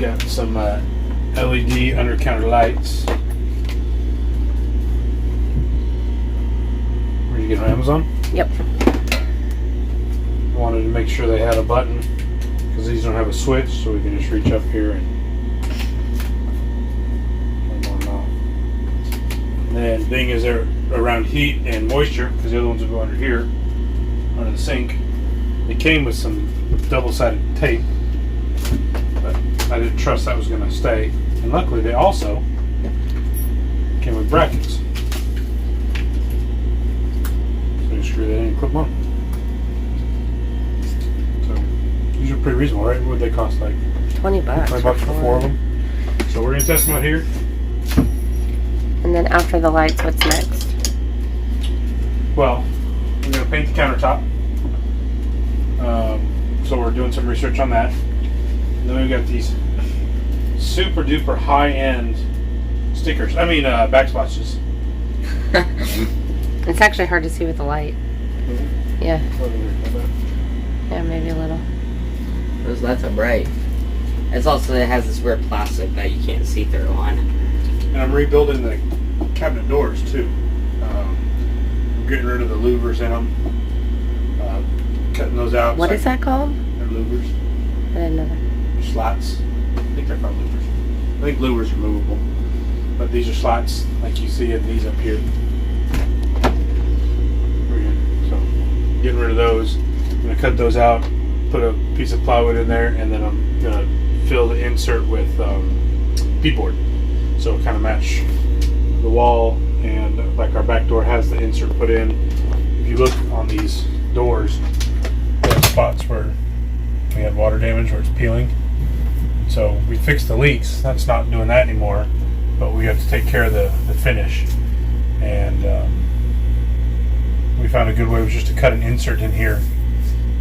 got some LED under counter lights. Where'd you get on Amazon? Yep. Wanted to make sure they had a button because these don't have a switch, so we can just reach up here and turn them on. And then being as they're around heat and moisture, because the other ones will go under here, under the sink. They came with some double-sided tape, but I didn't trust that was going to stay. And luckily, they also came with brackets. So you screw that in and clip them on. So these are pretty reasonable, right? What would they cost? Like $20. $20 for 4 of them. So we're going to test them out here. And then after the lights, what's next? Well, we're going to paint the countertop. So we're doing some research on that. And then we've got these super duper high end stickers. I mean backsplashes. It's actually hard to see with the light. Mm-hmm. Yeah. Yeah, maybe a little. Those lights are bright. It's also, it has this weird plastic that you can't see through on. And I'm rebuilding the cabinet doors too. I'm getting rid of the louvers in them. Cutting those out. What is that called? They're louvers. I didn't know that. Slats. I think they're called louvers. I think louvers are movable. But these are slats like you see in these up here. So getting rid of those. I'm going to cut those out, put a piece of plywood in there, and then I'm going to fill the insert with beadboard. So it'll kind of match the wall, and like our back door has the insert put in. If you look on these doors, there are spots where we had water damage where it's peeling. So we fixed the leaks. That's not doing that anymore, but we have to take care of the finish. And we found a good way was just to cut an insert in here.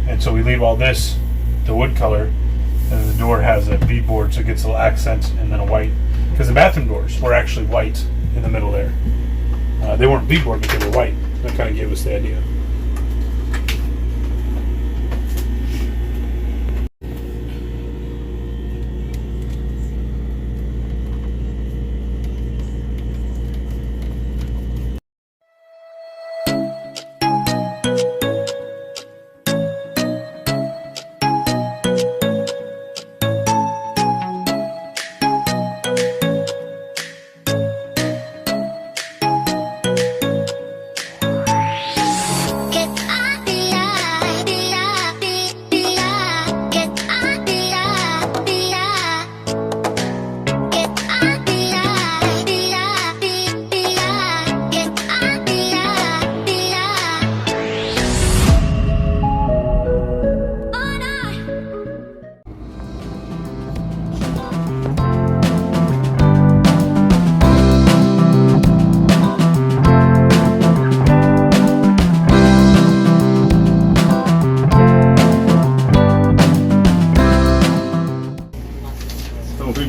And so we leave all this, the wood color, and the door has a beadboard, so it gets a little accent, and then a white. Because the bathroom doors were actually white in the middle there. They weren't beadboard, but they were white. That kind of gave us the idea.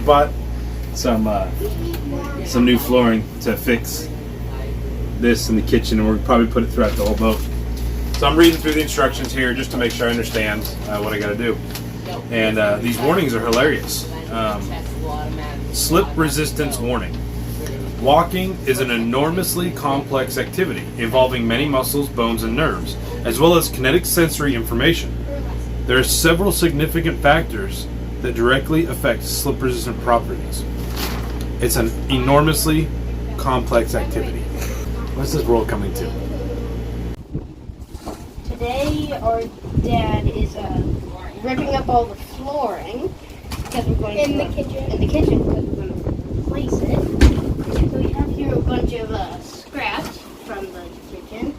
Bought some new flooring to fix this in the kitchen, and we'll probably put it throughout the whole boat. So I'm reading through the instructions here just to make sure I understand what I got to do. And these warnings are hilarious. Slip resistance warning. Walking is an enormously complex activity involving many muscles, bones, and nerves, as well as kinetic sensory information. There are several significant factors that directly affect slip resistant properties. It's an enormously complex activity. What's this world coming to? Today our dad is ripping up all the flooring because we're going in the kitchen because we're going to replace it. So we have here a bunch of scraps from the kitchen,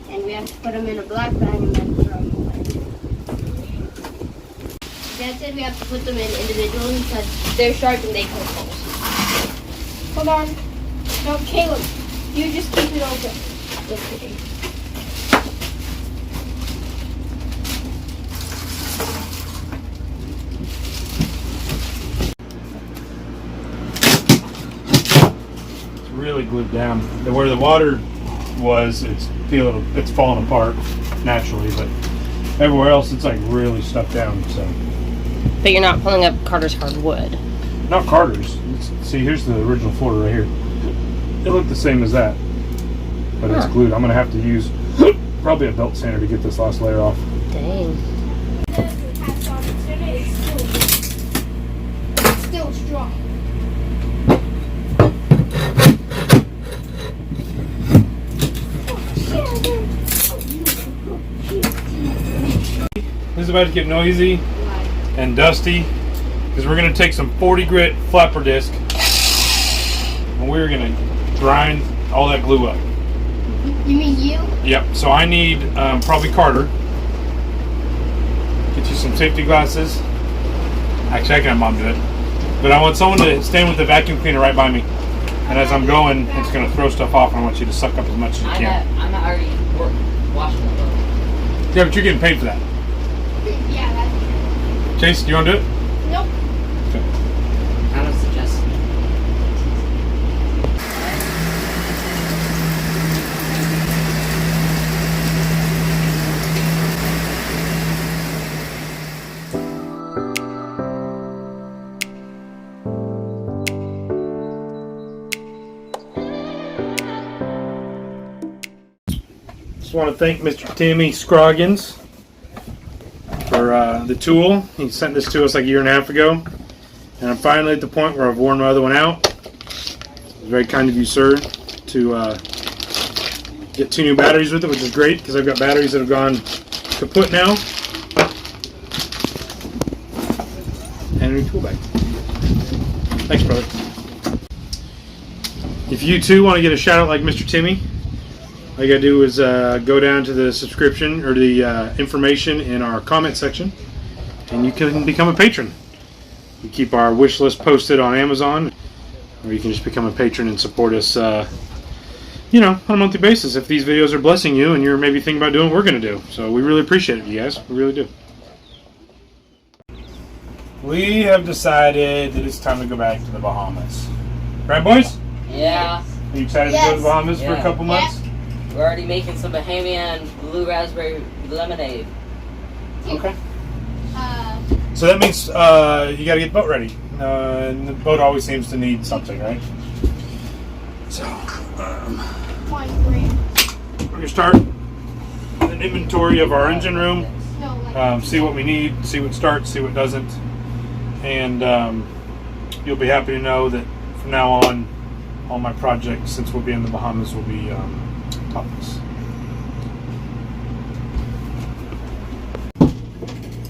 and we have to put them in a black bag and then throw them away. Dad said we have to put them in individually because they're sharp and they poke holes. Hold on. No, Caleb, you just keep it open. Okay. It's really glued down. Where the water was, it's falling apart naturally, but everywhere else it's like really stuck down. So. But you're not pulling up Carter's hardwood. Not Carter's. See, here's the original floor right here. It looked the same as that, but it's glued. I'm gonna have to use probably a belt sander to get this last layer off. Dang. It's still strong. This is about to get noisy and dusty because we're going to take some 40 grit flapper disc and we're going to grind all that glue up. You mean you? Yep, so I need probably Carter. Get you some safety glasses. Actually, I can have Mom do it. But I want someone to stand with the vacuum cleaner right by me. And as I'm going, it's going to throw stuff off and I want you to suck up as much as you can. I'm not already washing the boat. Yeah, but you're getting paid for that. Yeah, that's true. Chase, do you want to do it? Nope. Okay. I would suggest. Just want to thank Mr. Timmy Scroggins for the tool. He sent this to us like a year and a half ago. And I'm finally at the point where I've worn my other one out. It was very kind of you, sir, to get 2 new batteries with it, which is great because I've got batteries that have gone kaput now. And a new tool bag. Thanks, brother. If you too want to get a shout out like Mr. Timmy, all you gotta do is go down to the subscription or the information in our comment section and you can become a patron. We keep our wish list posted on Amazon, or you can just become a patron and support us you know, on a monthly basis if these videos are blessing you and you're maybe thinking about doing what we're gonna do. So we really appreciate it, you guys. We really do. We have decided that it's time to go back to the Bahamas. Right, boys? Yeah. Are you excited to go to the Bahamas for a couple months? We're already making some Bahamian blue raspberry lemonade. Okay. So that means you got to get the boat ready. And the boat always seems to need something, right? So we're going to start an inventory of our engine room. See what we need, see what starts, see what doesn't. And you'll be happy to know that from now on, all my projects, since we'll be in the Bahamas, will be topless.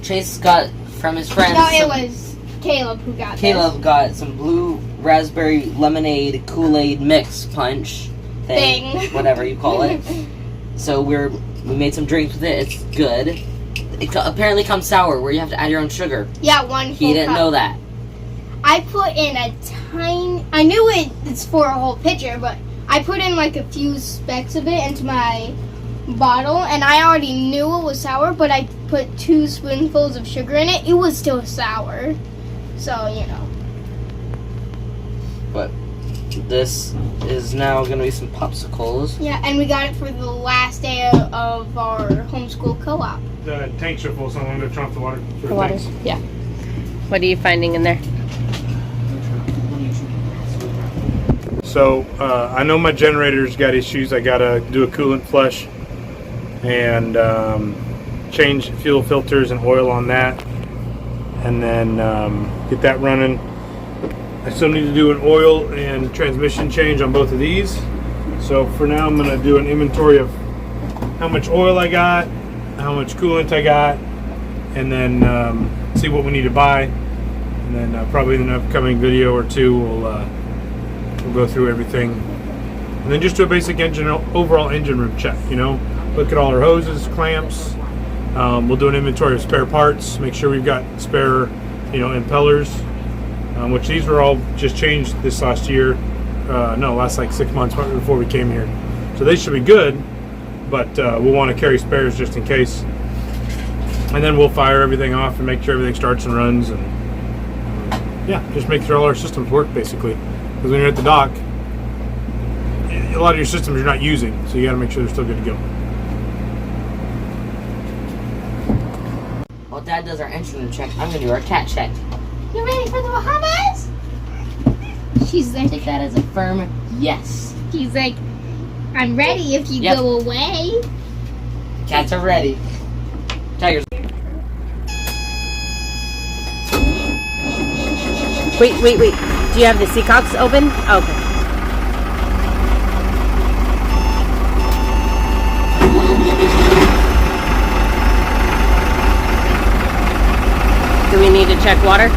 Chase got from his friends. No, it was Caleb who got Caleb got some blue raspberry lemonade Kool-Aid mix punch thing. Whatever you call it. So we made some drinks with it. It's good. It apparently comes sour where you have to add your own sugar. Yeah, 1 full He didn't cup. know that. I put in a tiny... I knew it's for a whole pitcher, but I put in like a few specks of it into my bottle, and I already knew it was sour, but I put 2 spoonfuls of sugar in it. It was still sour. So, you know. But this is now going to be some popsicles. Yeah, and we got it for the last day of our homeschool co-op. The tanks are full, so I'm going to turn off the water. The water. Yeah. What are you finding in there? So I know my generator's got issues. I got to do a coolant flush and change fuel filters and oil on that, and then get that running. I still need to do an oil and transmission change on both of these. So for now I'm going to do an inventory of how much oil I got, how much coolant I got, and then see what we need to buy. And then probably in an upcoming video or two we'll go through everything. And then just do a basic overall engine room check, you know. Look at all our hoses, clamps. We'll do an inventory of spare parts, make sure we've got spare, you know, impellers. Which these were all just changed this last year. Last like 6 months before we came here. So they should be good, but we'll want to carry spares just in case. And then we'll fire everything off and make sure everything starts and runs, and yeah, just make sure all our systems work basically. Because when you're at the dock, a lot of your systems you're not using, so you got to make sure they're still good to go. While Dad does our engine room check, I'm going to do our cat check. You ready for the Bahamas? He's like, Take that as a firm yes. he's like, I'm ready if you Yep. go away. Cats are ready. Tigers. Wait. Do you have the seacocks open? Okay. Do we need to check water?